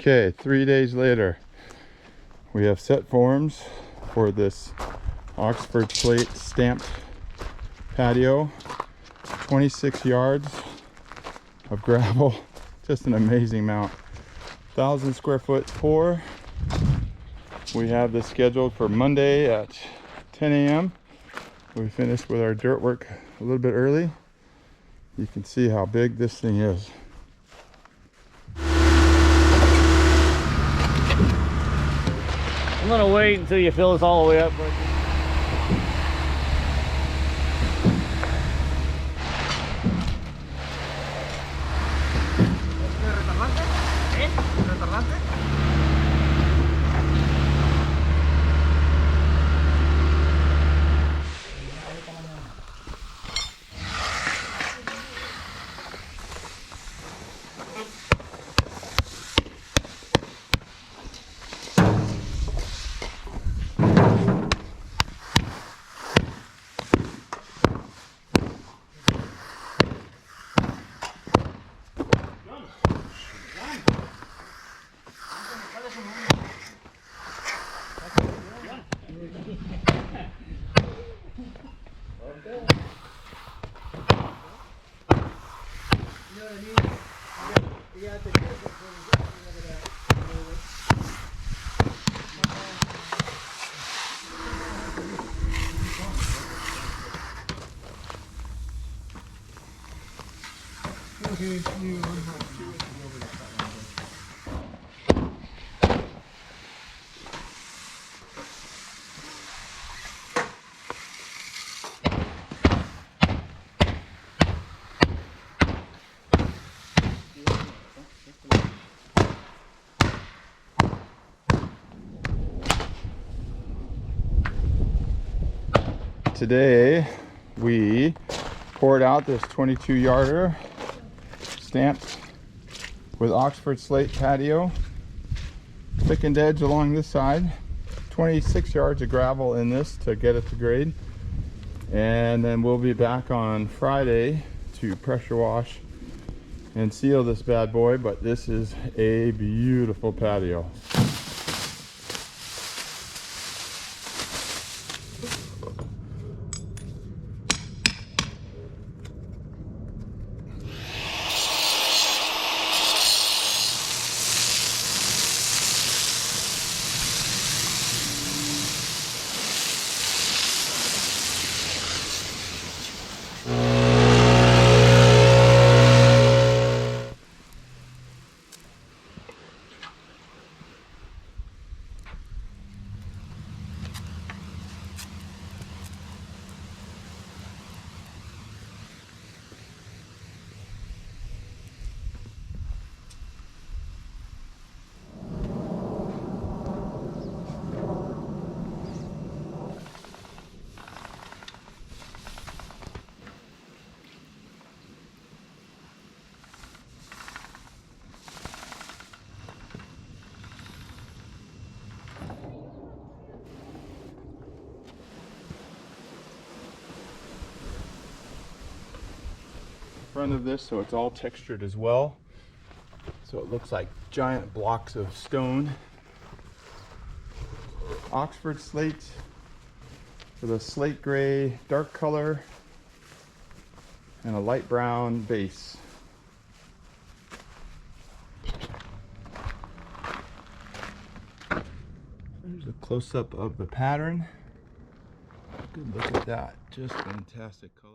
Okay, 3 days later, we have set forms for this Oxford Slate stamped patio. 26 yards of gravel, just an amazing mount. 1,000 square foot pour. We have this scheduled for Monday at 10 a.m. We finished with our dirt work a little bit early. You can see how big this thing is. I'm gonna wait until you fill this all the way up. Today we poured out this 22 yarder stamped with Oxford Slate patio, thickened edge along this side, 26 yards of gravel in this to get it to grade, and then we'll be back on Friday to pressure wash and seal this bad boy. But this is a beautiful patio. Front of this, so it's all textured as well, so it looks like giant blocks of stone. Oxford Slate with a slate gray dark color and a light brown base. There's a close-up of the pattern. Good look at that, just fantastic color.